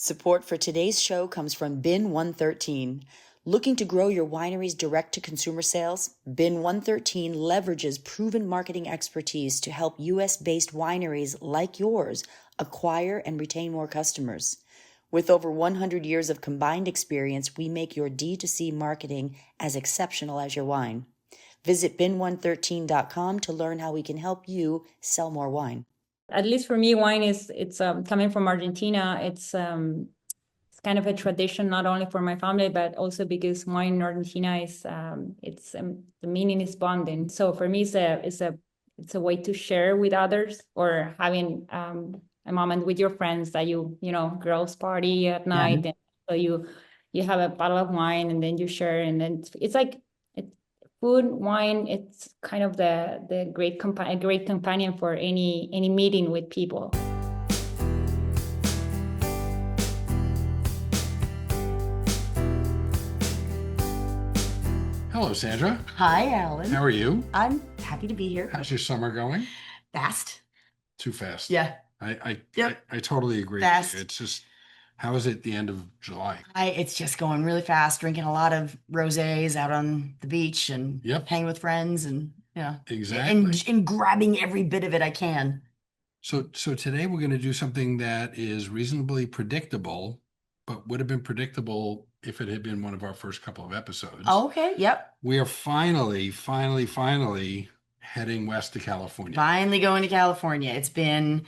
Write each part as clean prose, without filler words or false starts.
Support for today's show comes from Bin 113. Looking to grow your winery's direct-to-consumer sales? Bin 113 leverages proven marketing expertise to help U.S.-based wineries like yours acquire and retain more customers. With over 100 years of combined experience, we make your D2C marketing as exceptional as your wine. Visit bin113.com to learn how we can help you sell more wine. At least for me, wine it's coming from Argentina. It's kind of a tradition, not only for my family, but also because wine in Argentina is the meaning is bonding. So for me, it's a way to share with others, or having a moment with your friends that you girls party at night, and so you have a bottle of wine and then you share, and then it's like food, wine. It's kind of the great companion for any meeting with people. Hello, Sandra. Hi, Alan. How are you? I'm happy to be here. How's your summer going? Fast. Too fast. Yeah. I totally agree. Fast. It's just, how is it the end of July? It's just going really fast, drinking a lot of rosés out on the beach and hanging with friends and exactly. And grabbing every bit of it I can. So today we're going to do something that is reasonably predictable, but would have been predictable if it had been one of our first couple of episodes. Oh, okay. Yep. We are finally heading west to California. Finally going to California. It's time.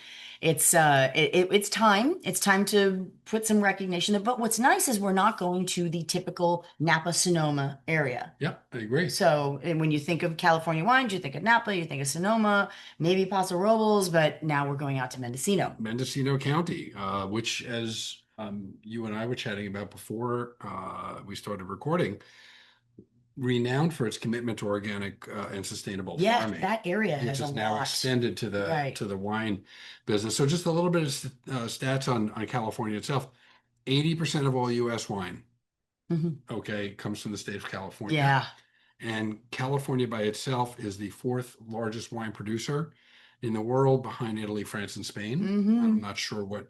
It's time to put some recognition there. But what's nice is we're not going to the typical Napa Sonoma area. Yep, I agree. So when you think of California wines, you think of Napa, you think of Sonoma, maybe Paso Robles, but now we're going out to Mendocino. Mendocino County, which, as you and I were chatting about before we started recording, renowned for its commitment to organic and sustainable farming. That area has which is a now lot. extended to the wine business. So just a little bit of stats on California itself. 80% of all U.S. wine, comes from the state of California. Yeah. And California by itself is the fourth largest wine producer in the world, behind Italy, France, and Spain. I'm not sure what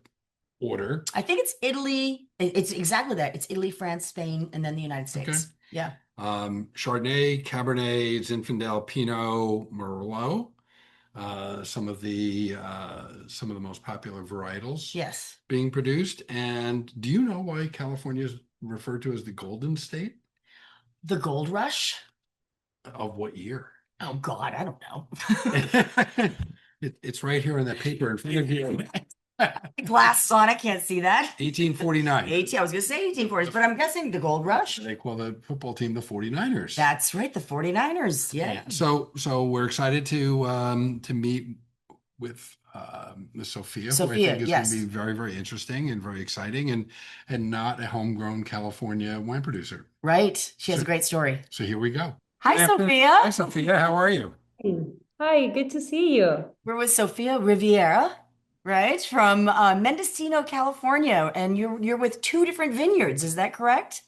order. I think it's Italy. It's exactly that. It's Italy, France, Spain, and then the United States. Okay. Yeah. Chardonnay, Cabernet, Zinfandel, Pinot, Merlot, some of the most popular varietals being produced. And do you know why California is referred to as the Golden State? The Gold Rush? Of what year? Oh God, I don't know. It's right here on that paper in front of you. Glasses on, I can't see that. 1849. I was going to say 1840s, but I'm guessing the Gold Rush. They call the football team the 49ers. That's right, the 49ers. Yeah. So we're excited to meet with Miss Sofia, who I think is going to be very, very interesting and very exciting, and not a homegrown California wine producer. Right. She has a great story. So here we go. Hi, Sofia. Hi, Sofia. How are you? Hi, good to see you. We're with Sofia Rivier, right, from Mendocino, California, and you're with two different vineyards. Is that correct?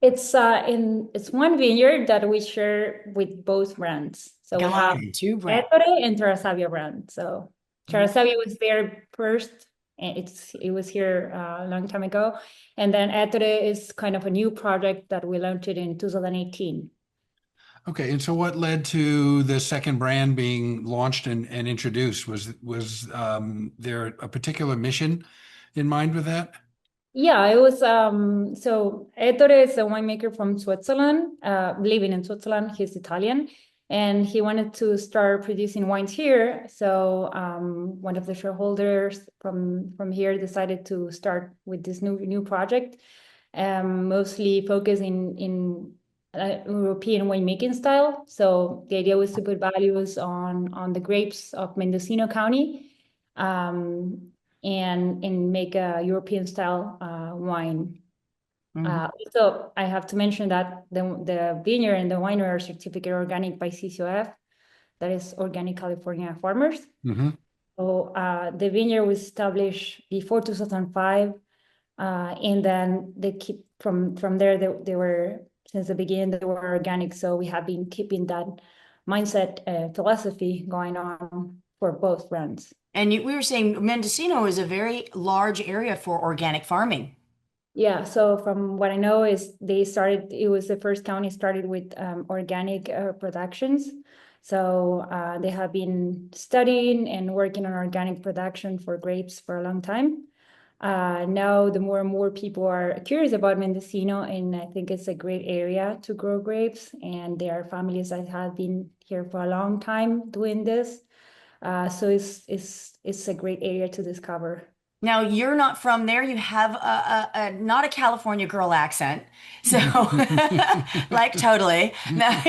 It's one vineyard that we share with both brands. So we have two brands, Ettore and Terra Sávia brand. So Terra Sávia was there first, and it was here a long time ago, and then Ettore is kind of a new project that we launched in 2018. Okay, and so what led to the second brand being launched and introduced? Was there a particular mission in mind with that? Yeah, it was so Ettore is a winemaker from Switzerland, living in Switzerland. He's Italian, and he wanted to start producing wines here. So one of the shareholders from here decided to start with this new project, mostly focusing in European winemaking style. So the idea was to put values on the grapes of Mendocino County, and make a European style wine. So I have to mention that the vineyard and the winery are certificate organic by CCOF, that is Organic California Farmers. So the vineyard was established before 2005, and then they keep from there. They were, since the beginning, they were organic. So we have been keeping that mindset philosophy going on for both brands. And we were saying Mendocino is a very large area for organic farming. Yeah, so from what I know is it was the first county started with organic productions. So they have been studying and working on organic production for grapes for a long time. Now the more and more people are curious about Mendocino, and I think it's a great area to grow grapes. And there are families that have been here for a long time doing this. So it's a great area to discover. Now, you're not from there. You have not a California girl accent. So, like, totally. Now,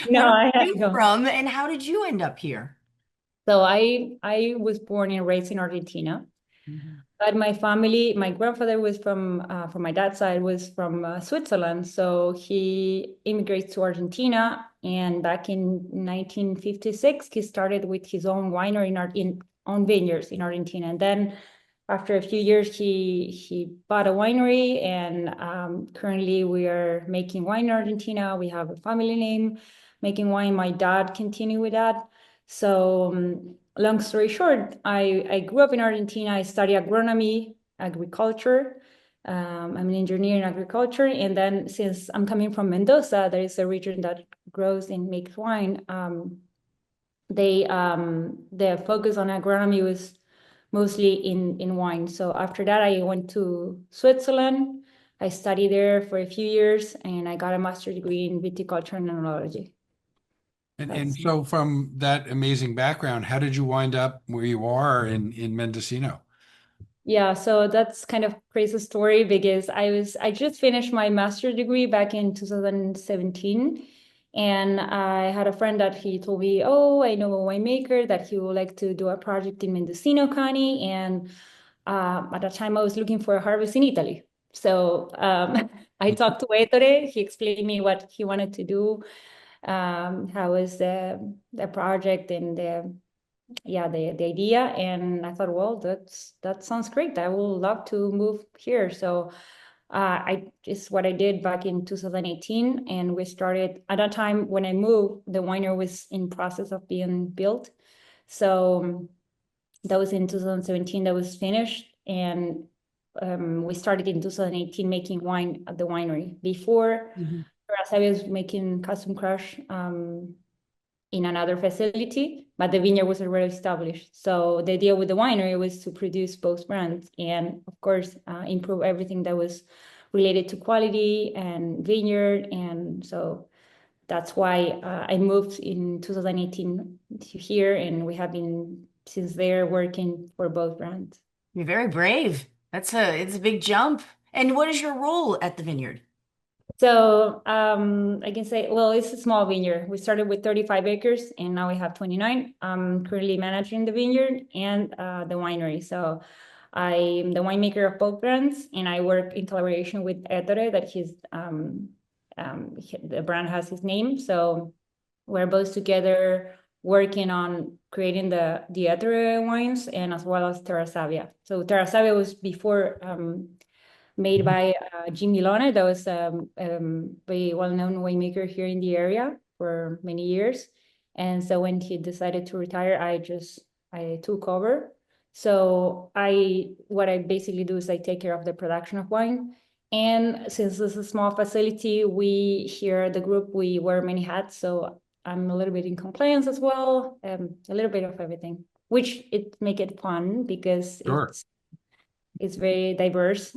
No, where are I had to you go. from and how did you end up here? So I was born and raised in Argentina, but my grandfather was from my dad's side was from Switzerland. So he immigrated to Argentina, and back in 1956, he started with his own winery in own vineyards in Argentina. And then after a few years, he bought a winery, and currently we are making wine in Argentina. We have a family name making wine. My dad continued with that. So long story short, I grew up in Argentina. I studied agronomy, agriculture. I'm an engineer in agriculture. And then since I'm coming from Mendoza, there is a region that grows and makes wine. The focus on agronomy was mostly in wine. So after that, I went to Switzerland. I studied there for a few years, and I got a master's degree in viticulture and enology. And so from that amazing background, how did you wind up where you are in Mendocino? Yeah, so that's kind of crazy story because I just finished my master's degree back in 2017, and I had a friend that he told me, oh, I know a winemaker that he would like to do a project in Mendocino County, and at that time I was looking for a harvest in Italy. So I talked to Ettore. He explained me what he wanted to do, how was the project and the idea, and I thought, well, that sounds great. I would love to move here. So I just what I did back in 2018, and we started at that time when I moved, the winery was in process of being built. So that was in 2017 that was finished, and we started in 2018 making wine at the winery. Before, I was making custom crush in another facility, but the vineyard was already established. So the idea with the winery was to produce both brands and, of course, improve everything that was related to quality and vineyard. And so that's why I moved in 2018 to here, and we have been since there working for both brands. You're very brave. It's a big jump. And what is your role at the vineyard? So I can say, well, it's a small vineyard. We started with 35 acres and now we have 29. I'm currently managing the vineyard and the winery. So I'm the winemaker of both brands, and I work in collaboration with Ettore, that the brand has his name. So we're both together working on creating the Ettore wines, and as well as Terra Sávia. So Terra Sávia was before made by Jim Milone, that was a very well-known winemaker here in the area for many years. And so when he decided to retire, I took over. So what I basically do is I take care of the production of wine. And since this is a small facility, we here at the group, we wear many hats. So I'm a little bit in compliance as well, a little bit of everything, which it make it fun because Sure. it's very diverse.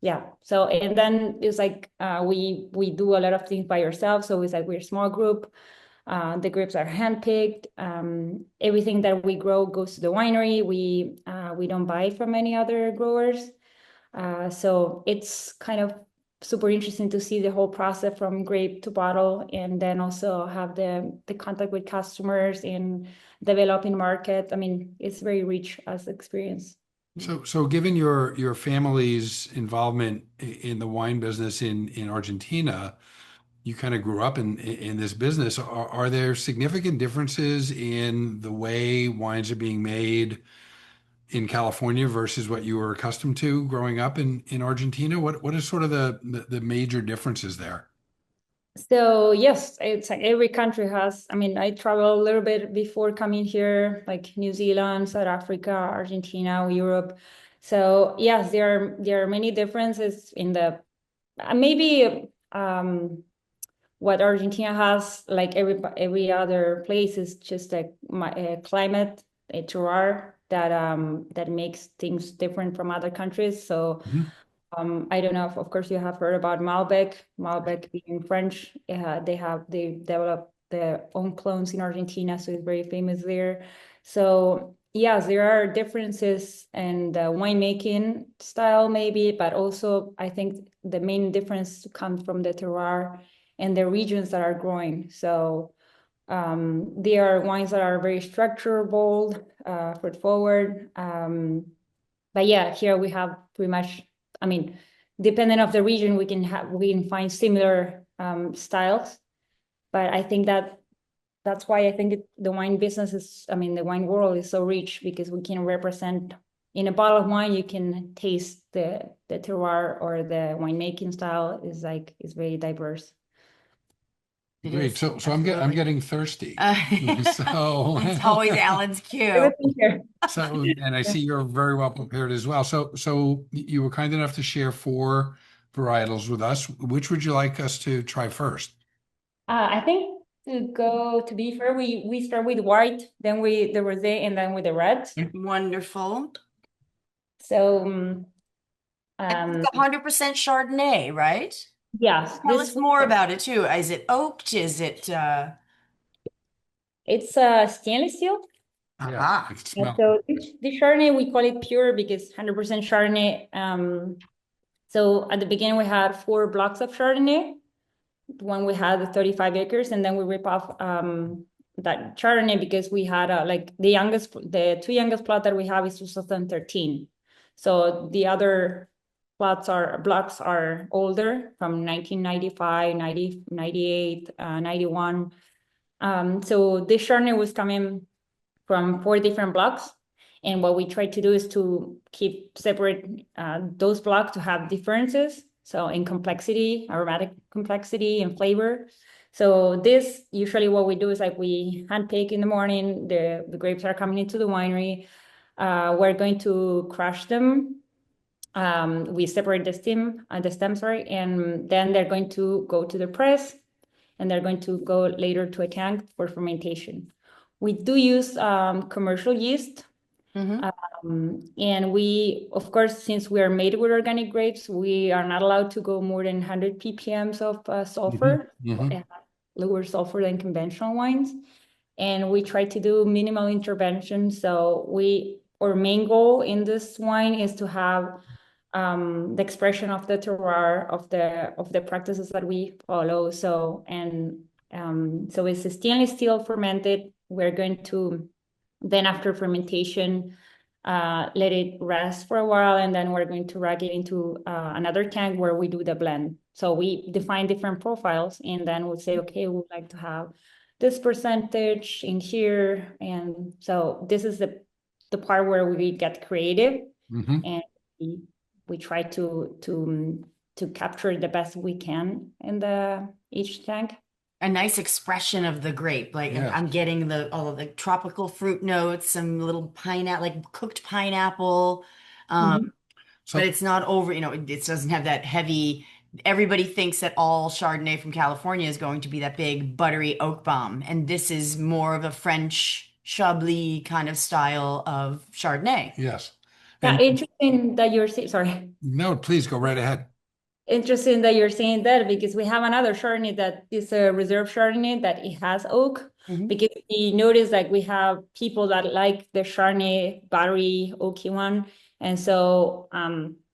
Yeah. So, and then it's like we do a lot of things by ourselves. So it's like we're a small group. The grapes are handpicked. Everything that we grow goes to the winery. We don't buy from any other growers. So it's kind of super interesting to see the whole process from grape to bottle, and then also have the contact with customers and developing market. I mean, it's very rich as experience. So given your family's involvement in the wine business in Argentina, you kind of grew up in this business. Are there significant differences in the way wines are being made in California versus what you were accustomed to growing up in Argentina? What is sort of the major differences there? So yes, it's like every country has, I mean, I traveled a little bit before coming here, like New Zealand, South Africa, Argentina, Europe. So yes, there are many differences in the maybe what Argentina has, like every other place, is just like climate, a terroir that makes things different from other countries. So I don't know if, of course, you have heard about Malbec. Malbec being French, they developed their own clones in Argentina, so it's very famous there. So yes, there are differences in the winemaking style, maybe, but also I think the main difference comes from the terroir and the regions that are growing. So there are wines that are very structured, bold, fruit forward. But yeah, here we have pretty much, I mean, depending of the region, we can find similar styles. But I think that's why I think the wine business is, I mean, the wine world is so rich, because we can represent in a bottle of wine, you can taste the terroir, or the winemaking style is very diverse. Great. So I'm getting thirsty. So It's always Alan's cue. Everything here. and I see you're very well prepared as well. So you were kind enough to share 4 varietals with us. Which would you like us to try first? I think to be fair, we start with white, then with the rosé, and then with the red. Wonderful. So It's 100% Chardonnay, right? yes, Tell us more about it too. Is it oaked? Is it it's stainless steel. Yeah, I can smell. So this Chardonnay, we call it pure because 100% Chardonnay. So at the beginning we had 4 blocks of Chardonnay when we had the 35 acres, and then we rip off that Chardonnay because we had the 2 youngest plot that we have is 2013. So the other blocks are older, from 1995, 90, 98, 91. So this Chardonnay was coming from 4 different blocks. And what we try to do is to keep separate those blocks to have differences. So in complexity, aromatic complexity, and flavor. So this, usually what we do is like we hand pick in the morning, the grapes are coming into the winery. We're going to crush them. We separate the stem, sorry, and then they're going to go to the press, and they're going to go later to a tank for fermentation. We do use commercial yeast. And we, of course, since we are made with organic grapes, we are not allowed to go more than 100 ppm of sulfur, lower sulfur than conventional wines. And we try to do minimal intervention. So our main goal in this wine is to have the expression of the terroir of the practices that we follow. So it's a stainless steel fermented. We're going to then, after fermentation, let it rest for a while, and then we're going to rack it into another tank where we do the blend. So we define different profiles, and then we'll say, okay, we'd like to have this percentage in here. And so this is the part where we get creative, and we try to capture the best we can in each tank. A nice expression of the grape. Like I'm getting all of the tropical fruit notes, some little pineapple, like cooked pineapple. But it's not over, it doesn't have that heavy. Everybody thinks that all Chardonnay from California is going to be that big buttery oak bomb. And this is more of a French Chablis kind of style of Chardonnay. Yes. Yeah, interesting that you're saying, sorry. No, please go right ahead. Interesting that you're saying that, because we have another Chardonnay that is a reserve Chardonnay that it has oak. Because we notice like we have people that like the Chardonnay buttery oaky one, and so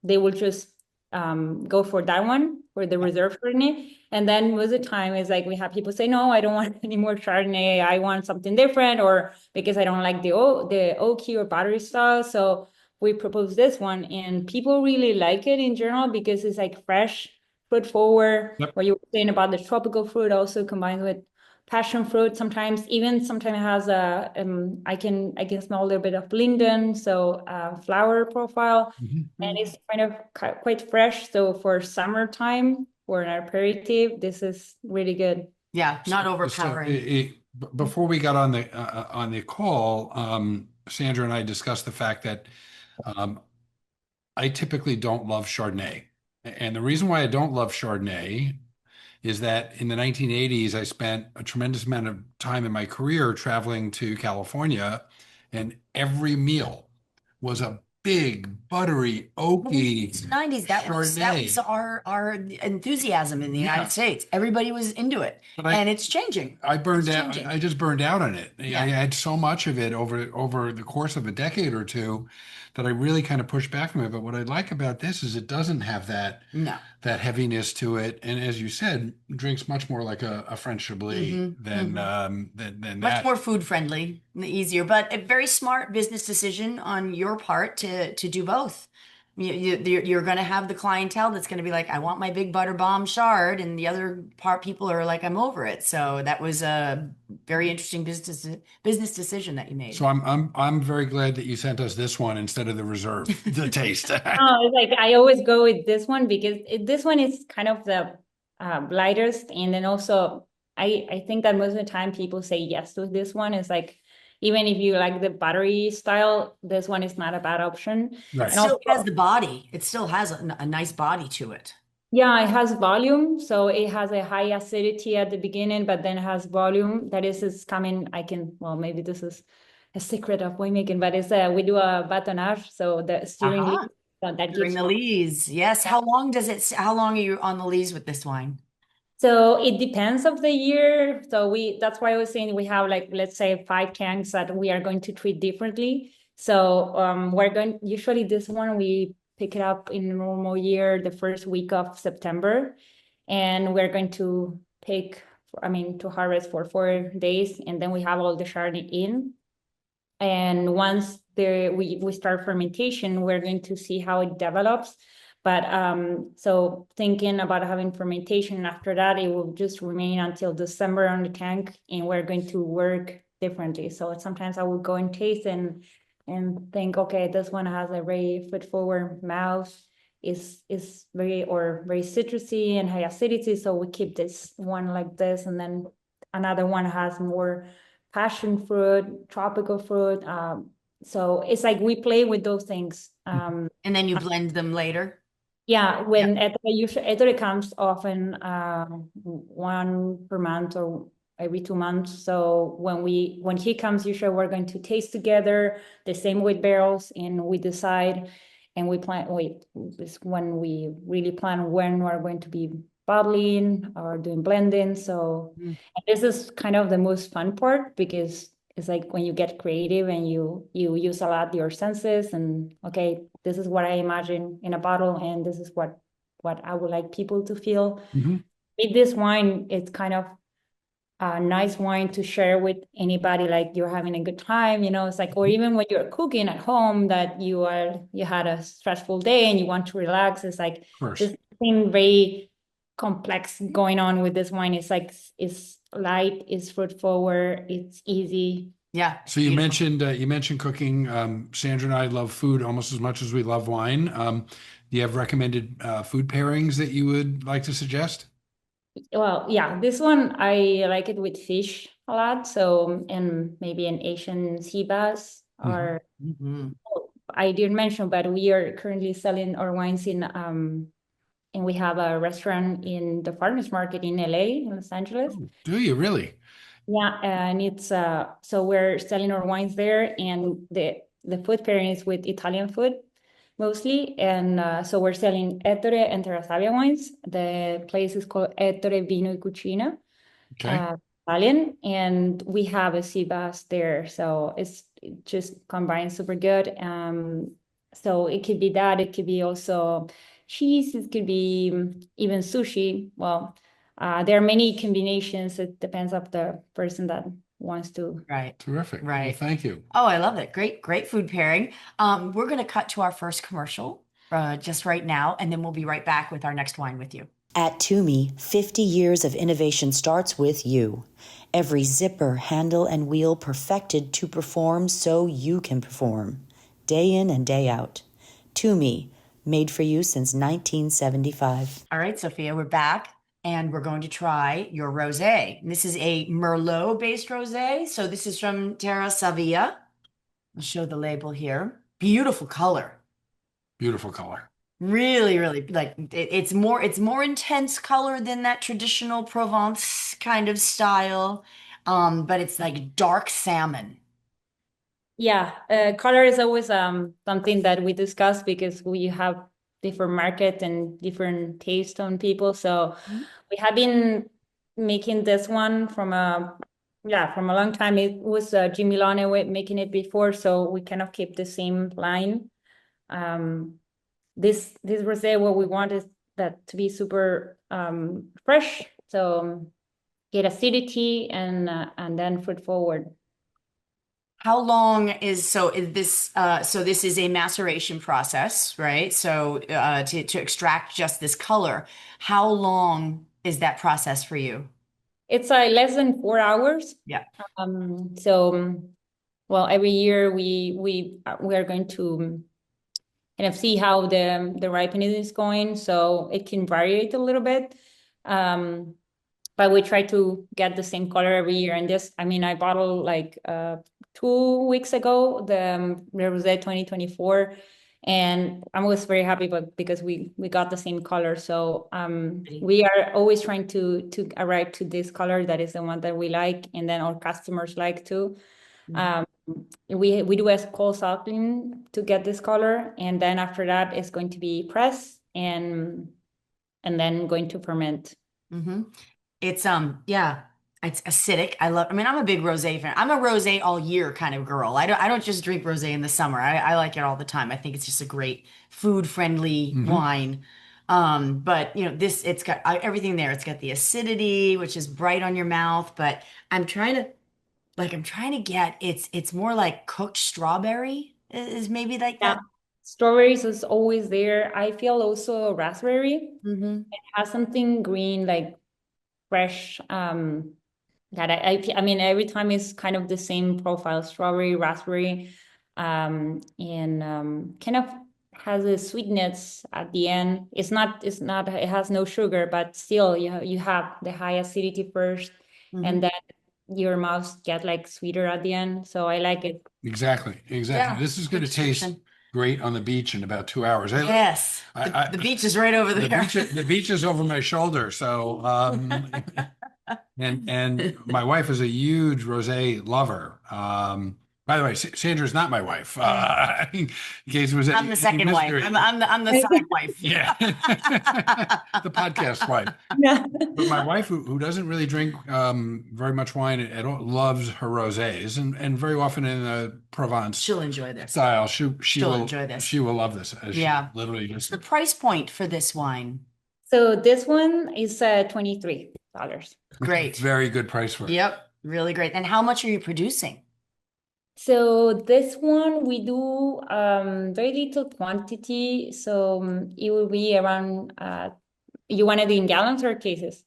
they will just go for that one, for the reserve Chardonnay. And then most of the time is like we have people say, no, I don't want any more Chardonnay, I want something different, or because I don't like the oaky or buttery style. So we propose this one, and people really like it in general because it's like fresh, fruit forward. What you were saying about the tropical fruit also combined with passion fruit. Sometimes it has a I can smell a little bit of linden, so flower profile, and it's kind of quite fresh. So for summertime, for an aperitif, this is really good. Yeah, not overpowering. Before we got on the call, Sandra and I discussed the fact that I typically don't love Chardonnay. And the reason why I don't love Chardonnay is that in the 1980s, I spent a tremendous amount of time in my career traveling to California, and every meal was a big, buttery, oaky It's the 90s. That was Chardonnay. our enthusiasm in the Yeah. United States. Everybody was into it. But And it's changing. I burned It's out. changing. I just burned out on it. Yeah. I had so much of it over the course of a decade or two that I really kind of pushed back from it. But what I like about this is it doesn't have that No. that heaviness to it, and as you said, drinks much more like a French Chablis than Much that. more food friendly, easier, but a very smart business decision on your part to do both. You're going to have the clientele that's going to be like, I want my big butter bomb Chard, and the other part people are like, I'm over it. So that was a very interesting business decision that you made. So I'm very glad that you sent us this one instead of the reserve, the taste. Oh, it's like I always go with this one because this one is kind of the lightest, and then also I think that most of the time people say yes to this one. It's like even if you like the buttery style, this one is not a bad option. Right. It And also, still has the body. It still has a nice body to it. yeah, it has volume, so it has a high acidity at the beginning, but then has volume. That is coming. Well, maybe this is a secret of winemaking, but it's we do a batonnage, so the steering Uh-huh. lead, so that During gives the lees. Yes. How long are you on the lees with this wine? So it depends of the year. So that's why I was saying we have like, let's say 5 tanks that we are going to treat differently. So usually this one, we pick it up in a normal year, the first week of September. And we're going to to harvest for 4 days. And then we have all the Chardonnay in. And once we start fermentation, we're going to see how it develops. But so thinking about having fermentation after that, it will just remain until December on the tank, and we're going to work differently. So sometimes I will go and taste and think, okay, this one has a very foot forward mouth, is very citrusy and high acidity. So we keep this one like this, and then another one has more passion fruit, tropical fruit. So it's like we play with those things. And then you blend them later. Yeah, when Ettore comes often, 1 per month or every 2 months. So when he comes, usually we're going to taste together the same weight barrels, and we decide, and we plan. Is when we really plan when we're going to be bottling or doing blending. So and this is kind of the most fun part, because it's like when you get creative and you use a lot your senses, and okay, this is what I imagine in a bottle, and this is what I would like people to feel. With this wine, it's kind of a nice wine to share with anybody, like you're having a good time, it's like, or even when you're cooking at home that you had a stressful day and you want to relax. It's like this thing very complex going on with this wine. It's like it's light, it's fruit forward, it's easy. Yeah. So you mentioned cooking. Sandra and I love food almost as much as we love wine. Do you have recommended food pairings that you would like to suggest? Well, yeah, this one I like it with fish a lot. So, and maybe an Asian sea bass, or I didn't mention, but we are currently selling our wines and we have a restaurant in the farmers market in LA, in Los Angeles. Oh, do you really? Yeah, and it's so we're selling our wines there, and the food pairing is with Italian food mostly, and so we're selling Ettore and Terra Sávia wines. The place is called Ettore Vino e Cucina, Italian, and we have a sea bass there, so it just combines super good. So it could be that, it could be also cheese, it could be even sushi. Well, there are many combinations. It depends on the person that wants to. Right. Terrific. Right. Well, thank you. Oh, I love it. Great food pairing. We're going to cut to our first commercial just right now, and then we'll be right back with our next wine with you. At Toomey, 50 years of innovation starts with you. Every zipper, handle, and wheel perfected to perform so you can perform. Day in and day out. Toomey, made for you since 1975. All right, Sofia, we're back. And we're going to try your rosé. This is a Merlot-based rosé. So this is from Terra Sávia. I'll show the label here. Beautiful color. Beautiful color. Really, really like it's more intense color than that traditional Provence kind of style. But it's like dark salmon. Yeah, color is always something that we discuss because we have different market and different taste on people. So we have been making this one from from a long time. It was Jimmy Lane making it before, so we kind of keep the same line. Um, this rosé, what we want is that to be super fresh, so get acidity and then fruit forward. How long is this so this is a maceration process, right? So to extract just this color, how long is that process for you? It's less than 4 hours. Yeah. So well, every year we are going to kind of see how the ripening is going. So it can vary a little bit. Um, but we try to get the same color every year. And this, I mean, I bottled like 2 weeks ago the Rosé 2024, and I was very happy, but because we got the same color. So we are always trying to arrive to this color that is the one that we like, and then our customers like too. Um, we do a cold salting to get this color, and then after that it's going to be pressed and then going to ferment. Mm-hmm. It's yeah, it's acidic. I mean, I'm a big rosé fan. I'm a rosé all year kind of girl. I don't just drink rosé in the summer. I like it all the time. I think it's just a great food friendly wine. But you know, this it's got everything there. It's got the acidity, which is bright on your mouth, but I'm trying to I'm trying to get it's more like cooked strawberry is maybe like Yeah, that. strawberries is always there. I feel also raspberry. Mm-hmm. It has something green, like fresh. That I mean, every time it's kind of the same profile: strawberry, raspberry, and kind of has a sweetness at the end. It's not. It has no sugar, but still, you have the high acidity first, Mm-hmm. and then your mouth get like sweeter at the end. So I like it. Exactly. Exactly. Yeah, This is good going to taste description. great on the beach in about 2 hours. Yes. The beach is right over there. The beach is over my shoulder. So, and my wife is a huge rosé lover. By the way, Sandra's not my wife. In case it was I'm the any second wife. mystery. I'm the side wife. Yeah. The podcast wife. Yeah. But my wife, who doesn't really drink very much wine at all, loves her rosés, and very often in the Provence She'll enjoy this. style, She'll enjoy this. she will love this. As Yeah. she literally What's just the price point for this wine? So this one is $23. Great. very good price for it. Yep. Really great. And how much are you producing? So this one we do very little quantity. So it will be around you want it in gallons or cases?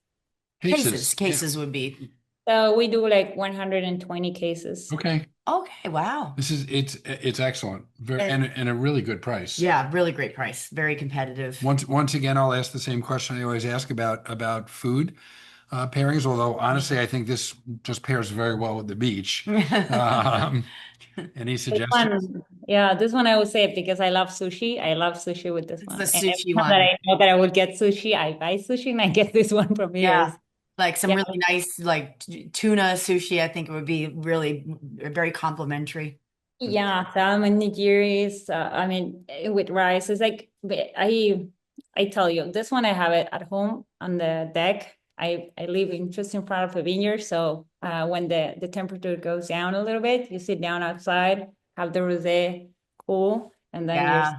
Cases. Cases would be. So we do like 120 cases. Okay. Okay. Wow. This is it's excellent. Very and a really good price. Yeah. Really great price. Very competitive. Once again, I'll ask the same question I always ask about food pairings. Although honestly, I think this just pairs very well with the beach. Any This suggestions? one, yeah, this one I would say because I love sushi. I love sushi with this It's one. the And every sushi time that one. I know that I would get sushi, I buy sushi and I get this one from here. Yeah. Like some Yeah. really nice like tuna sushi, I think it would be really very complimentary. Yeah, salmon nigiris. I mean, with rice, it's like I tell you, this one I have it at home on the deck. I live in just in front of a vineyard, so when the temperature goes down a little bit, you sit down outside, have the rosé cool, and then Yeah.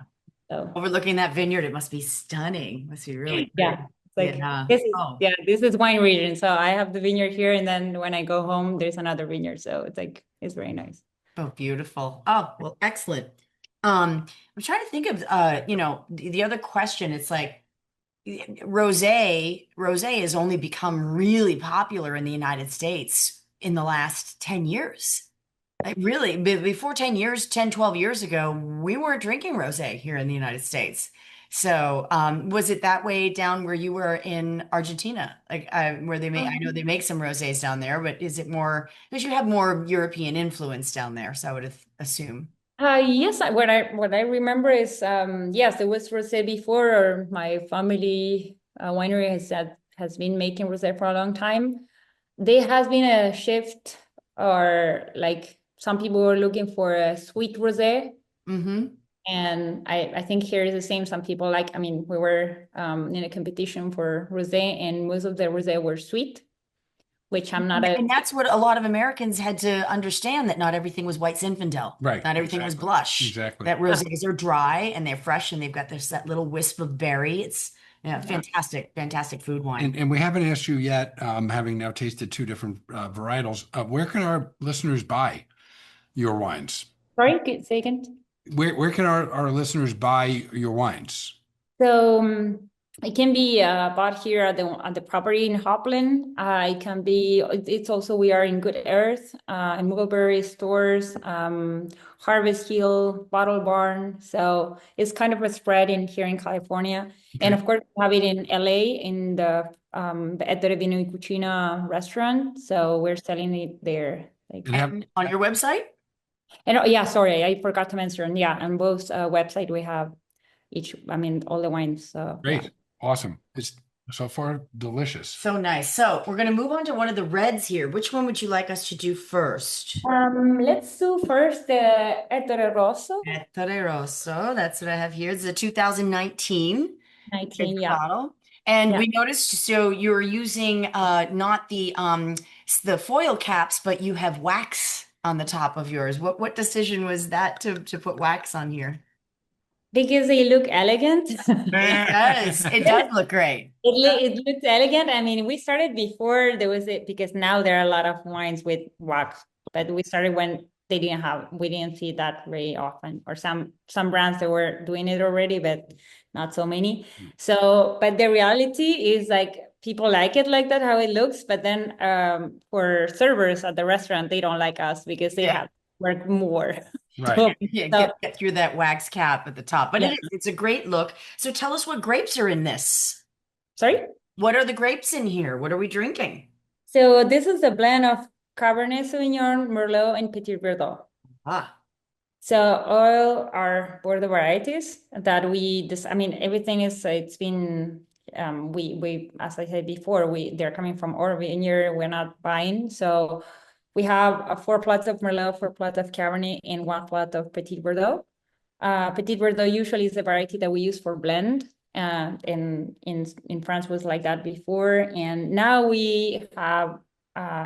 so Overlooking that vineyard, it must be stunning. Must be really great. yeah, it's like Yeah. this is Oh, this is wine region. So I have the vineyard here, and then when I go home, there's another vineyard. So it's like it's very nice. oh, beautiful. Oh, well, excellent. I'm trying to think of you know, the other question. It's like rosé has only become really popular in the United States in the last 10 years. Like really, before 10 years, 10, 12 years ago, we weren't drinking rosé here in the United States. So, was it that way down where you were in Argentina? Like, where they make, I know they make some rosés down there, but is it more, because you have more European influence down there, so I would assume. Yes, what I remember is yes, there was rosé before, or my family winery has been making rosé for a long time. There has been a shift, or like some people were looking for a sweet rosé. Mm-hmm. And I think here is the same. Some people like, I mean, we were in a competition for rosé, and most of the rosé were sweet, which I'm not a. And that's what a lot of Americans had to understand, that not everything was white Zinfandel. Right. Not everything was blush. Exactly. That rosés are dry and they're fresh and they've got this that little wisp of berry. It's fantastic, fantastic food wine. And we haven't asked you yet, having now tasted two different varietals, where can our listeners buy your wines? Sorry, say again. Where can our listeners buy your wines? So it can be bought here at the property in Hopland. It can be. It's also, we are in Good Earth, in Mulberry stores, Harvest Hill, Bottle Barn. So it's kind of a spread in here in California, and of course we have it in LA in the Ettore Winery Cucina restaurant. So we're selling it there. Like, And on your website? and yeah, sorry, I forgot to mention. Yeah, on both website we have all the wines. Great. Yeah. Awesome. It's so far delicious. So nice. So we're going to move on to one of the reds here. Which one would you like us to do first? Let's do first the Ettore Rosso. Ettore Rosso. That's what I have here. It's a 2019 Yeah. bottle. And Yeah. we noticed, so you're using not the foil caps, but you have wax on the top of yours. What decision was that to put wax on here? Because they look elegant. It does. It does look great. It looks elegant. I mean, we started before there was it, because now there are a lot of wines with wax, but we started when we didn't see that very often, or some brands that were doing it already, but not so many. So, but the reality is, like, people like it like that, how it looks, but then for servers at the restaurant, they don't like us because they have to work more. Right. Get through that wax cap at the top. But it's a great look. So tell us what grapes are in this. Sorry? What are the grapes in here? What are we drinking? So this is a blend of Cabernet Sauvignon, Merlot, and Petit Verdot. So all are Bordeaux varieties that everything is, it's been, we as I said before, they're coming from our vineyard, we're not buying. So we have 4 plots of Merlot, 4 plots of Cabernet, and 1 plot of Petit Verdot. Petit Verdot usually is a variety that we use for blend. In France was like that before. And now we have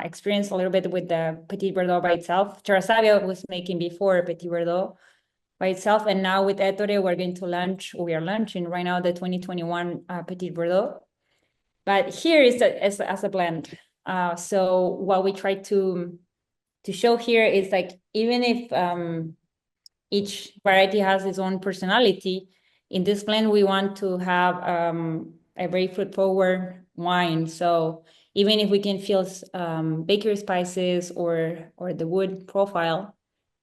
experienced a little bit with the Petit Verdot by itself. Terra Sávia was making before Petit Verdot by itself. And now with Ettore, we are launching right now the 2021 Petit Verdot. But here is as a blend. So what we try to show here is, like, even if each variety has its own personality, in this blend we want to have a very fruit forward wine. So even if we can feel bakery spices or the wood profile,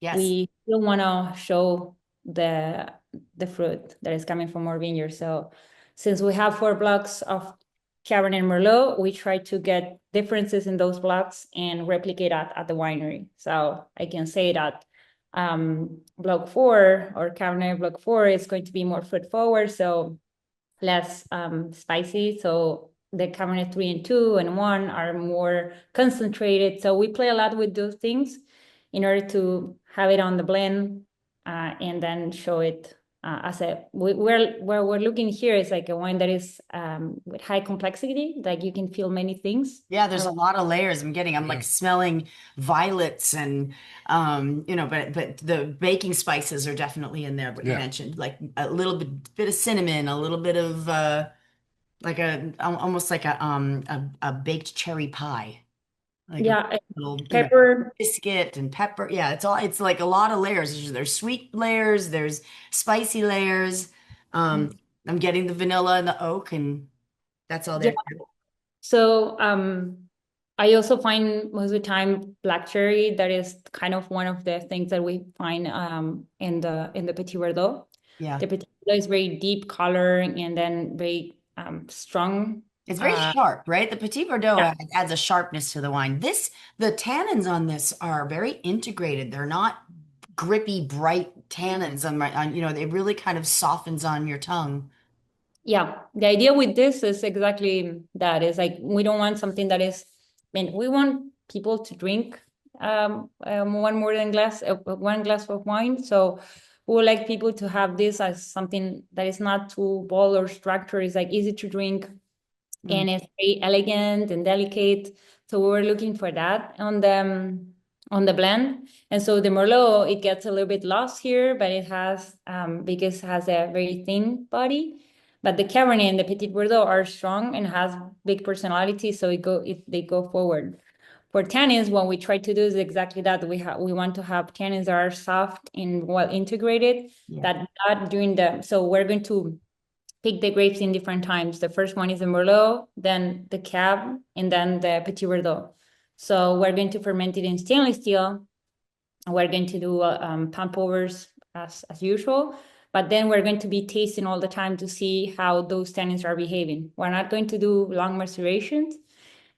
we still want to show the fruit that is coming from our vineyard. So since we have 4 blocks of Cabernet and Merlot, we try to get differences in those blocks and replicate that at the winery. So I can say that block 4 or Cabernet block 4 is going to be more fruit forward, so less spicy. So the Cabernet 3 and 2 and 1 are more concentrated. So we play a lot with those things in order to have it on the blend and then show it as where we're looking here is like a wine that is with high complexity, like you can feel many things. Yeah, there's a lot of layers I'm like smelling violets and but the baking spices are definitely in there, what you mentioned, like a little bit of cinnamon, a little bit of like almost like a baked cherry pie. Like a little pepper, biscuit and pepper. Yeah, it's like a lot of layers. There's sweet layers, there's spicy layers. I'm getting the vanilla and the oak, and that's all there. So I also find most of the time black cherry. That is kind of one of the things that we find in the Petit Verdot. Yeah, the Petit Verdot is very deep color and then very strong. It's very sharp, right? The Petit Verdot adds a sharpness to the wine. The tannins on this are very integrated. They're not grippy, bright tannins on, it really kind of softens on your tongue. Yeah, the idea with this is exactly that. It's like we don't want something that is, I mean, we want people to drink one glass of wine. So we would like people to have this as something that is not too bold or structured. It's like easy to drink, and it's very elegant and delicate. So we were looking for that on the blend. And so the Merlot, it gets a little bit lost here, but it has because it has a very thin body. But the Cabernet and the Petit Verdot are strong and has big personality, so they go forward. For tannins, what we try to do is exactly that. We want to have tannins that are soft and well integrated. That not during so we're going to pick the grapes in different times. The first one is the Merlot, then the Cab, and then the Petit Verdot. So we're going to ferment it in stainless steel. We're going to do pump overs as usual, but then we're going to be tasting all the time to see how those tannins are behaving. We're not going to do long macerations.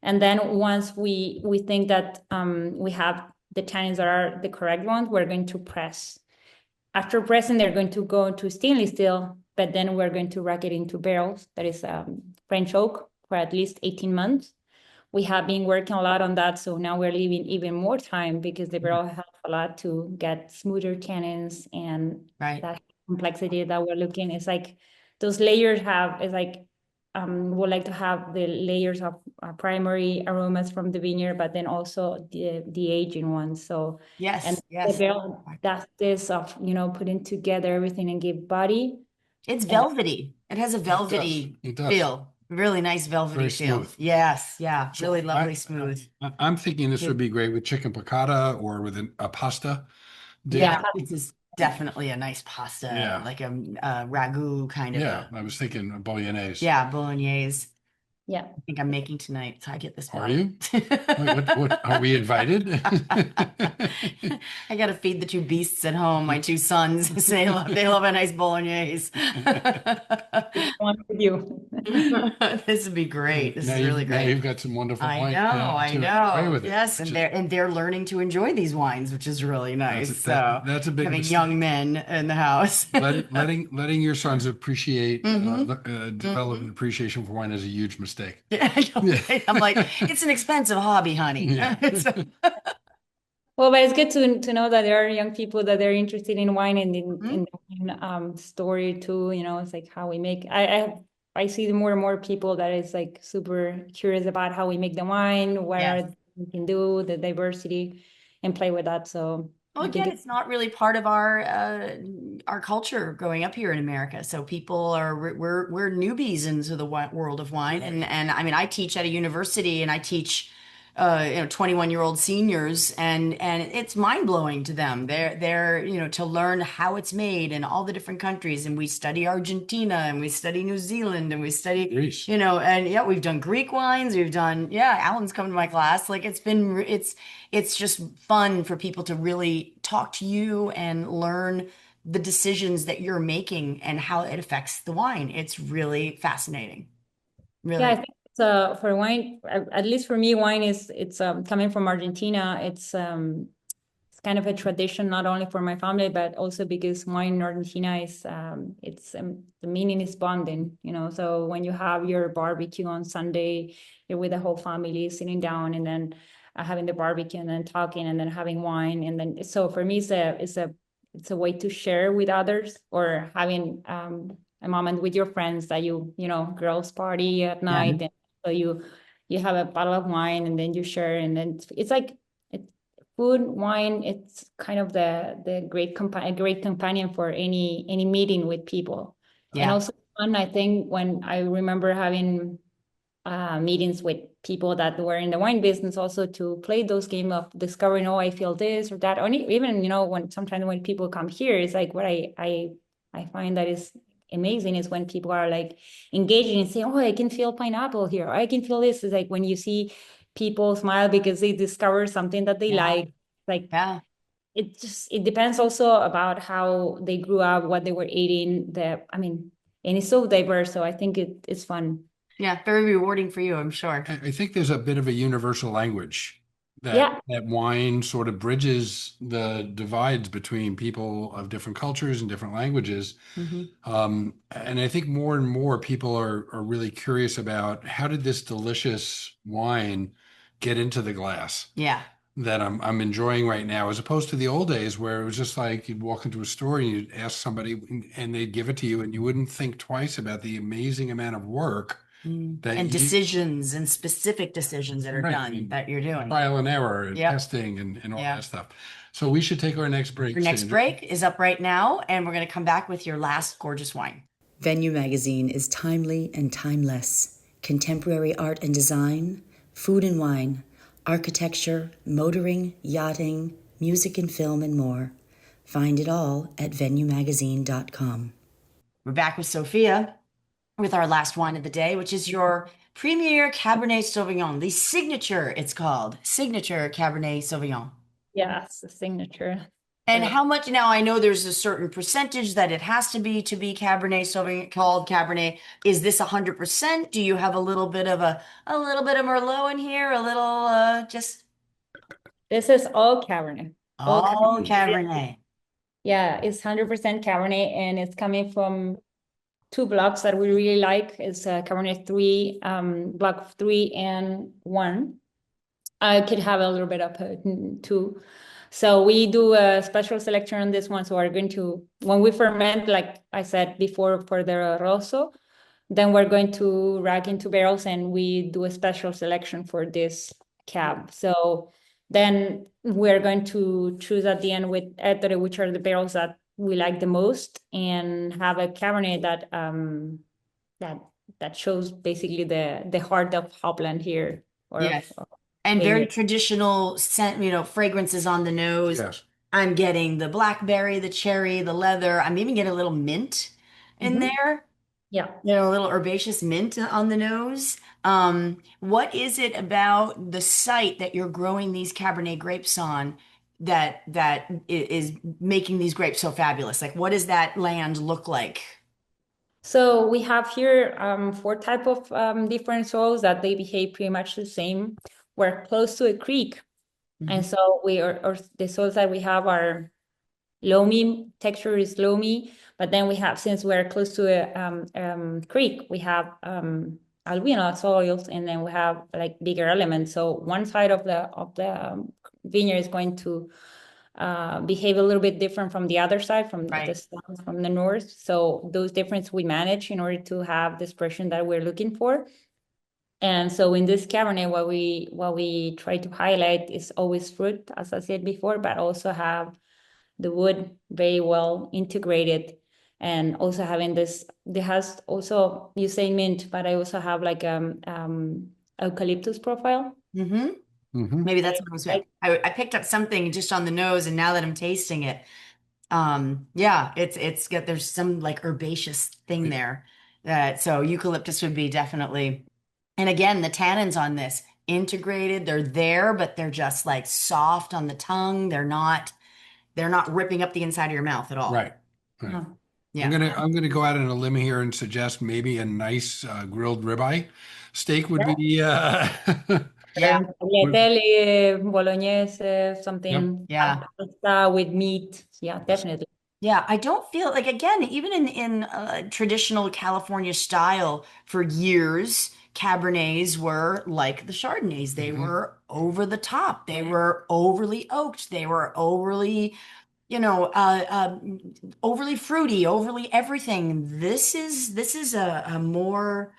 And then once we think that we have the tannins that are the correct ones, we're going to press. After pressing, they're going to go to stainless steel, but then we're going to rack it into barrels. That is French oak for at least 18 months. We have been working a lot on that, so now we're leaving even more time because the barrel helps a lot to get smoother tannins and that complexity that we're looking. It's like those layers we like to have the layers of primary aromas from the vineyard, but then also the aging ones. So and the barrel does this of putting together everything and give body. It's velvety. It has a velvety feel. Really nice velvety feel. Smooth. Yes, yeah, really lovely, smooth. I'm thinking this would be great with chicken piccata or with a pasta dish. Yeah, this is definitely a nice pasta, like a ragu kind of. Yeah, I was thinking bolognese. Yeah, bolognese. Yeah, I think I'm making tonight, so I get this. Are you? What are we invited? I got to feed the two beasts at home, my two sons. They love a nice bolognese. One with you. This would be great. This is really great. Now you've got some wonderful wine. I know. Play with it. Yes, and they're learning to enjoy these wines, which is really nice. That's a big having young men in the house. letting your sons appreciate develop an appreciation for wine is a huge mistake. I'm like, it's an expensive hobby, honey. Well, but it's good to know that there are young people that they're interested in wine and in the wine story too. It's like how we make. I see more and more people that is like super curious about how we make the wine, what we can do, the diversity, and play with that. So. Well, again, it's not really part of our culture growing up here in America. So people we're newbies into the world of wine, and I mean, I teach at a university, and I teach 21-year-old seniors, and it's mind blowing to them. They're to learn how it's made in all the different countries, and we study Argentina, and we study New Zealand, and we study Greece. And we've done Greek wines, we've done Alan's come to my class. Like it's just fun for people to really talk to you and learn the decisions that you're making and how it affects the wine. It's really fascinating. Really. Yeah, I think for wine, at least for me, wine it's coming from Argentina. It's kind of a tradition, not only for my family, but also because wine in Argentina is the meaning is bonding, So when you have your barbecue on Sunday, you're with the whole family sitting down and then having the barbecue and then talking and then having wine. And then, so for me, it's a way to share with others, or having a moment with your friends that girls party at night. And so you have a bottle of wine and then you share, and then it's like food, wine. It's kind of the great companion for any meeting with people. And also fun, I think, when I remember having meetings with people that were in the wine business, also to play those games of discovering, I feel this or that. Or even, when people come here, it's like what I find that is amazing is when people are like engaging and saying, I can feel pineapple here. I can feel this. It's like when you see people smile because they discover something that they like. It depends also about how they grew up, what they were eating. And it's so diverse. So I think it's fun. Yeah, very rewarding for you, I'm sure. I think there's a bit of a universal language that wine sort of bridges the divides between people of different cultures and different languages. And I think more and more people are really curious about how did this delicious wine get into the glass that I'm enjoying right now, as opposed to the old days where it was just like you'd walk into a store and you'd ask somebody and they'd give it to you and you wouldn't think twice about the amazing amount of work and decisions and specific decisions that are done that you're doing. Trial and error and testing and all that stuff. So we should take our next break. Your next break is up right now, and we're going to come back with your last gorgeous wine. Venue Magazine is timely and timeless. Contemporary art and design, food and wine, architecture, motoring, yachting, music and film, and more. Find it all at venuemagazine.com. We're back with Sofia with our last wine of the day, which is your Premier Cabernet Sauvignon, the signature, it's called. Signature Cabernet Sauvignon. Yes, the signature. And how much, now I know there's a certain percentage that it has to be Cabernet Sauvignon, called Cabernet. Is this 100%? Do you have a little bit of Merlot in here? A little, just? This is all Cabernet. All Cabernet. Yeah, it's 100% Cabernet, and it's coming from two blocks that we really like. It's Cabernet 3, block 3 and 1. I could have a little bit of 2. So we do a special selection on this one. So we're going to, when we ferment, like I said before, for the rosso, then we're going to rack into barrels and we do a special selection for this cab. So then we're going to choose at the end with Ettore, which are the barrels that we like the most, and have a Cabernet that shows basically the heart of Hopland here. Yes. And very traditional scent, fragrances on the nose. Yes. I'm getting the blackberry, the cherry, the leather. I'm even getting a little mint in there. Yeah. A little herbaceous mint on the nose. What is it about the site that you're growing these Cabernet grapes on that is making these grapes so fabulous? Like, what does that land look like? So we have here 4 type of different soils that they behave pretty much the same. We're close to a creek. And so the soils that we have are loamy, texture is loamy, but then we have, since we're close to a creek, we have alluvial soils, and then we have like bigger elements. So one side of the vineyard is going to behave a little bit different from the other side, from the south, from the north. So those differences we manage in order to have the expression that we're looking for. And so in this Cabernet, what we try to highlight is always fruit, as I said before, but also have the wood very well integrated, and also having this. There has also, you say mint, but I also have like eucalyptus profile. Maybe that's what I was saying. I picked up something just on the nose, and now that I'm tasting it, it's got, there's some like herbaceous thing there. So eucalyptus would be definitely. And again, the tannins on this integrated, they're there, but they're just like soft on the tongue. They're not ripping up the inside of your mouth at all. Right. Yeah. I'm gonna go out on a limb here and suggest maybe a nice grilled ribeye steak would be tagliatelle, bolognese, something. Pasta with meat. Yeah, definitely. Yeah, I don't feel like, again, even in traditional California style, for years, Cabernets were like the Chardonnays. They were over the top. They were overly oaked. They were overly, overly fruity, overly everything. This is a more,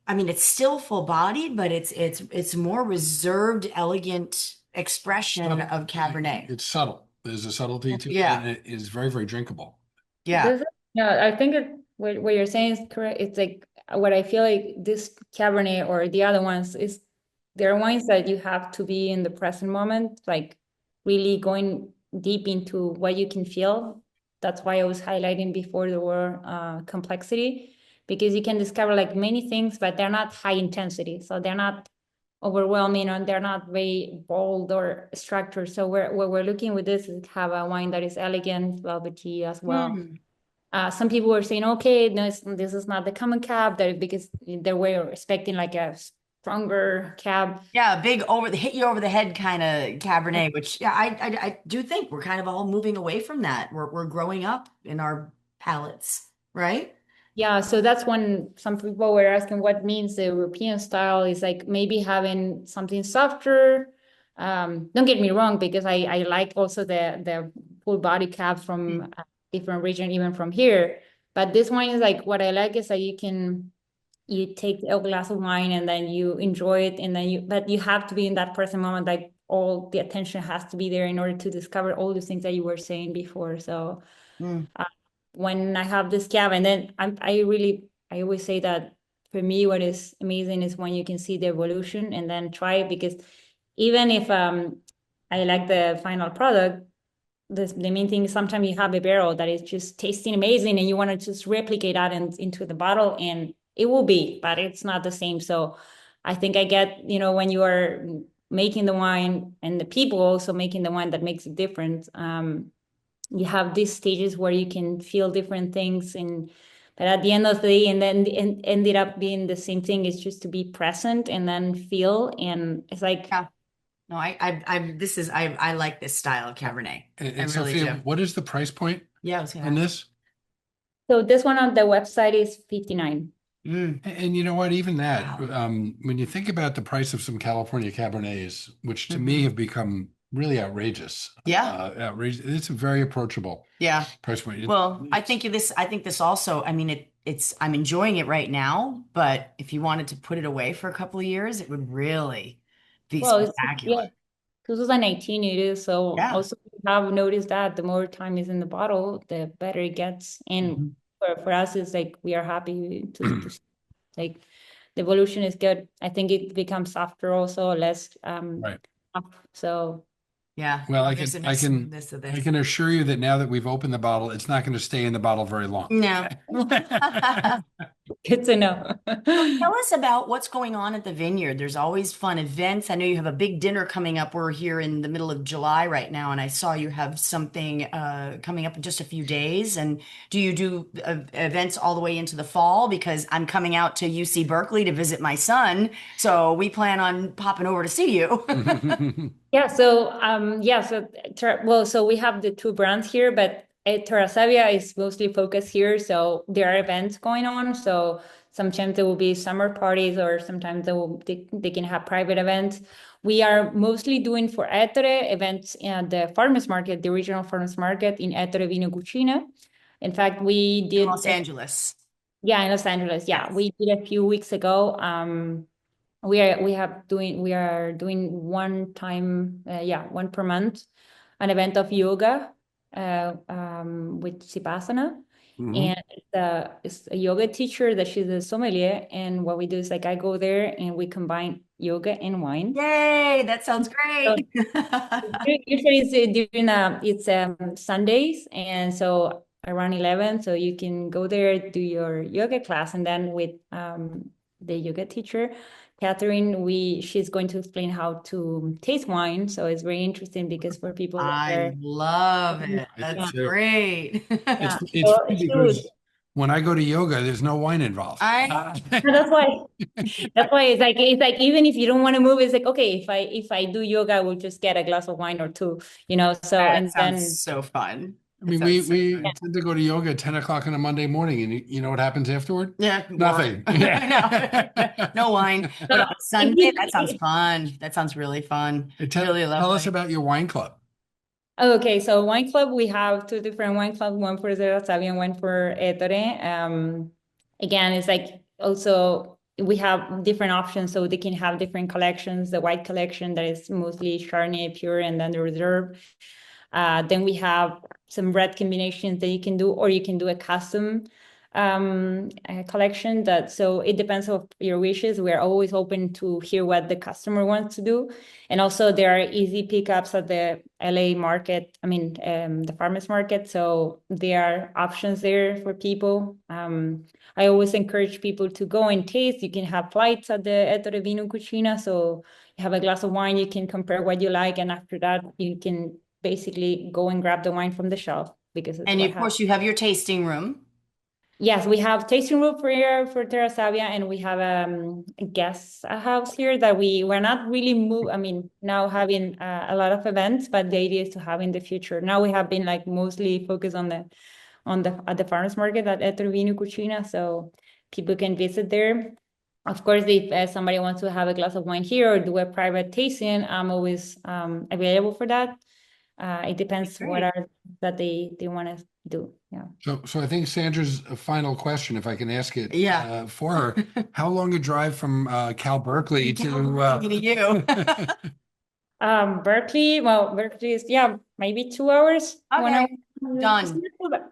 I mean, it's still full bodied, but it's more reserved, elegant expression of Cabernet. It's subtle. There's a subtlety to it, and it is very, very drinkable. Yeah, I think what you're saying is correct. It's like what I feel like this Cabernet or the other ones is, there are wines that you have to be in the present moment, like really going deep into what you can feel. That's why I was highlighting before the word complexity, because you can discover like many things, but they're not high intensity. So they're not overwhelming, and they're not very bold or structured. So what we're looking with this is have a wine that is elegant, velvety as well. Some people were saying, okay, no, this is not the common cab, because they were expecting like a stronger cab. Yeah, big hit you over the head kind of Cabernet, which yeah, I do think we're kind of all moving away from that. We're growing up in our palates, right? Yeah, so that's when some people were asking what means the European style is like maybe having something softer. Don't get me wrong, because I like also the full body cab from a different region, even from here. But this one is like what I like is that you take a glass of wine and then you enjoy it, and then but you have to be in that present moment, like all the attention has to be there in order to discover all the things that you were saying before. So when I have this cab, and then I always say that for me, what is amazing is when you can see the evolution and then try it, because even if I like the final product, the main thing is sometimes you have a barrel that is just tasting amazing and you want to just replicate that into the bottle, and it will be, but it's not the same. So I think I get, when you are making the wine and the people also making the wine, that makes a difference. You have these stages where you can feel different things, but at the end of the day, and then ended up being the same thing, is just to be present and then feel. And it's like, Yeah. No, I like this style of Cabernet. And I really Sophia, do. what is the price point Yeah, I was gonna on ask. this? so this one on the website is 59. And you know what? Even that, when you think about the price of some California Cabernets, which to me have become really outrageous. Yeah. Outrageous. It's a very approachable price point. Well, I think this also, I mean, I'm enjoying it right now, but if you wanted to put it away for a couple of years, it would really be Well, spectacular. 2018 it is. So Yeah. also have noticed that the more time is in the bottle, the better it gets. And for us, it's like we are happy to like the evolution is good. I think it becomes softer also, less Right. so Yeah. Well, Oh, I there's can a I nice can smoothness of I this. can assure you that now that we've opened the bottle, it's not going to stay in the bottle very long. No. good to know. Tell us about what's going on at the vineyard. There's always fun events. I know you have a big dinner coming up. We're here in the middle of July right now, and I saw you have something coming up in just a few days. And do you do events all the way into the fall? Because I'm coming out to UC Berkeley to visit my son, so we plan on popping over to see you. Yeah, so we have the two brands here, but Terra Sávia is mostly focused here. So there are events going on. So sometimes there will be summer parties, or sometimes they can have private events. We are mostly doing for Ettore events at the farmers market, the regional farmers market in Ettore Vino Cucina. In fact, we did In Los Angeles. Yeah, in Los Angeles. Yeah, Yes. we did a few weeks ago. We are doing one per month, an event of yoga with Sipasana. And it's a yoga teacher that she's a sommelier. And what we do is like I go there and we combine yoga and wine. Yay, that sounds So great. usually it's Sundays, and so around 11, so you can go there, do your yoga class, and then with the yoga teacher, Catherine, she's going to explain how to taste wine. So it's very interesting because for people that I are love it. That's great. It's funny because when I go to yoga, there's no wine involved. That's why it's like even if you don't want to move, it's like okay, if I do yoga, I will just get a glass of wine or two, so That and sounds then so fun. I mean, we tend to go to yoga at 10 o'clock on a Monday morning, and you know what happens afterward? Yeah, Nothing. No wine. But on Sunday, that sounds fun. That sounds really fun. Really lovely. Tell us about your wine club. Okay, so wine club, we have two different wine clubs, one for Terra Sávia and one for Ettore. Again, it's like also we have different options, so they can have different collections. The white collection that is mostly Chardonnay pure, and then the reserve. Then we have some red combinations that you can do, or you can do a custom collection. So it depends on your wishes. We're always open to hear what the customer wants to do. And also there are easy pickups at the LA market, the farmers market. So there are options there for people. I always encourage people to go and taste. You can have flights at the Ettore Vino Cucina. So you have a glass of wine, you can compare what you like. And after that, you can basically go and grab the wine from the shelf, because and of course you have your tasting room. Yes, we have tasting room here for Terra Sávia, and we have a guest house here that we're not really now having a lot of events, but the idea is to have in the future. Now we have been like mostly focused on the at the farmers market at Ettore Winery, so people can visit there. Of course, if somebody wants to have a glass of wine here or do a private tasting, I'm always available for that. It depends what are that they want to do. Yeah. So I think Sandra's final question, if I can ask it Yeah. for her, how long a drive from Cal Berkeley to you? Berkeley is maybe 2 hours. Okay, done. It's not too bad.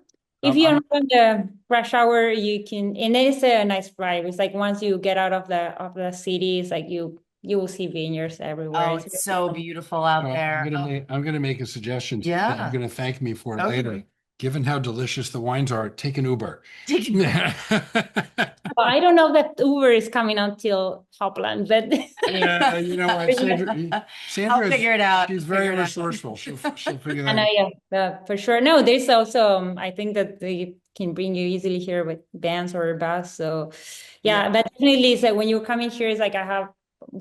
If you're not on the rush hour, you can, and it's a nice drive. It's like once you get out of the city, it's like you will see vineyards everywhere. Oh, it's so beautiful out there. I'm gonna make a suggestion. Yeah. You're gonna thank me for it Okay. later. Given how delicious the wines are, take an Uber. Well, I don't know that Uber is coming until Hopland, but Yeah, you know what, Sandra, I'll figure it out. She's very resourceful. She'll figure that and out. for sure. No, there's also I think that they can bring you easily here with vans or bus. So yeah, but definitely it's like when you're coming here, it's like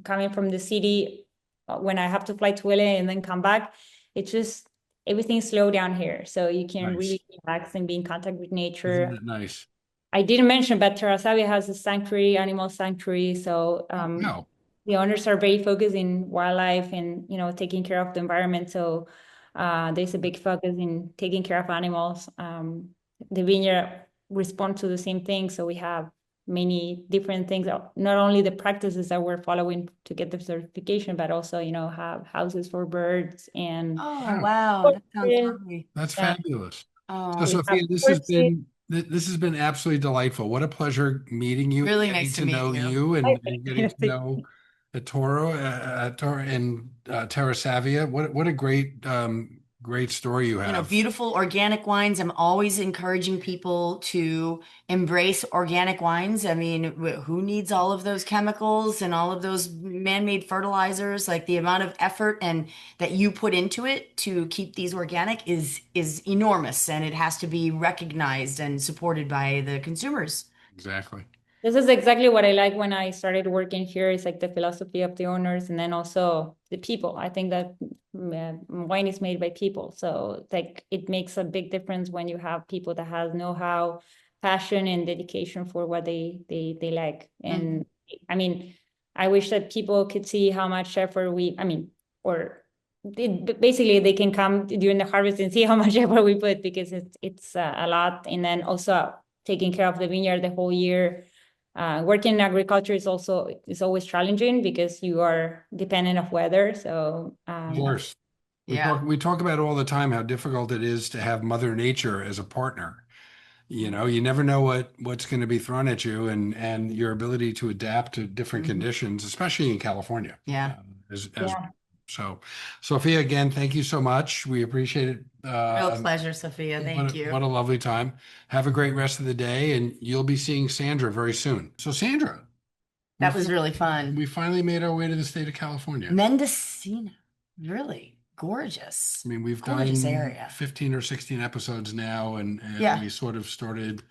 coming from the city when I have to fly to LA and then come back. It's just everything's slow down here, so you can really relax and be in contact with nature. Isn't it nice? I didn't mention, but Terra Sávia has a sanctuary, animal sanctuary. So the owners are very focused in wildlife and taking care of the environment. So there's a big focus in taking care of animals. The vineyard responds to the same thing. So we have many different things, not only the practices that we're following to get the certification, but also have houses for birds and wow, that sounds lovely. That's fabulous. Oh, so Sophia, this has been absolutely delightful. What a pleasure meeting you. Really nice to meet you. And getting to know Ettore and Terra Sávia. What a great story you have. Beautiful organic wines. I'm always encouraging people to embrace organic wines. I mean, who needs all of those chemicals and all of those man-made fertilizers? Like the amount of effort and that you put into it to keep these organic is enormous, and it has to be recognized and supported by the consumers. Exactly. This is exactly what I like when I started working here. It's like the philosophy of the owners and then also the people. I think that wine is made by people. So like it makes a big difference when you have people that have know-how, passion, and dedication for what they like. And I mean, I wish that people could see how much effort basically they can come during the harvest and see how much effort we put, because it's a lot. And then also taking care of the vineyard the whole year. Working in agriculture is always challenging because you are dependent of weather. So of course, we talk about all the time how difficult it is to have Mother Nature as a partner. You never know what's going to be thrown at you, and your ability to adapt to different conditions, especially in California. So, Sophia, again, thank you so much. We appreciate it. Real pleasure, Sophia. Thank you. What a lovely time. Have a great rest of the day, and you'll be seeing Sandra very soon. So, Sandra. That was really fun. We finally made our way to the state of California. Mendocino. Really gorgeous. I mean, we've done 15 or 16 episodes now, and we sort of started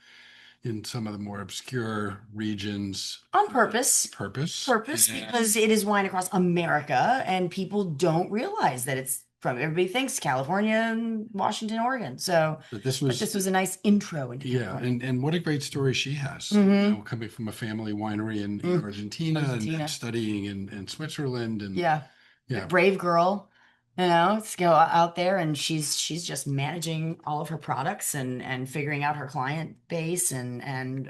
in some of the more obscure regions. On purpose. Because it is wine across America, and people don't realize that it's from, everybody thinks California and Washington, Oregon. So but this was a nice intro into California. And what a great story she has. Coming from a family winery in Argentina and studying in Switzerland. And brave girl. To go out there, and she's just managing all of her products and figuring out her client base and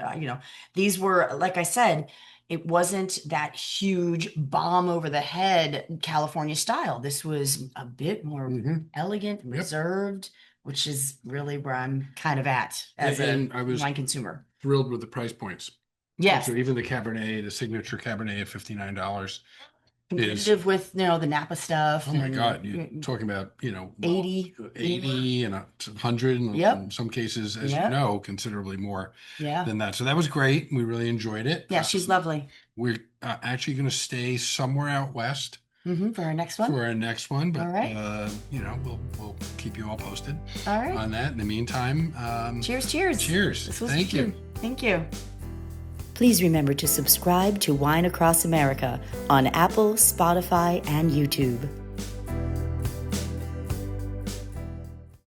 these were, like I said, it wasn't that huge bomb over the head California style. This was a bit more elegant, reserved, which is really where I'm kind of at as a wine consumer. Thrilled with the price points. Yes. So even the Cabernet, the signature Cabernet at $59. Competitive with the Napa stuff. Oh my God, you're talking about 80 and 100, and in some cases, as you know, considerably more than that. So that was great. We really enjoyed it. Yeah, she's lovely. We're actually going to stay somewhere out west for our next one. But all right. We'll keep you all posted. All right. On that. In the meantime, cheers. Cheers. This was Thank you. Thank you. Please remember to subscribe to Wine Across America on Apple, Spotify, and YouTube.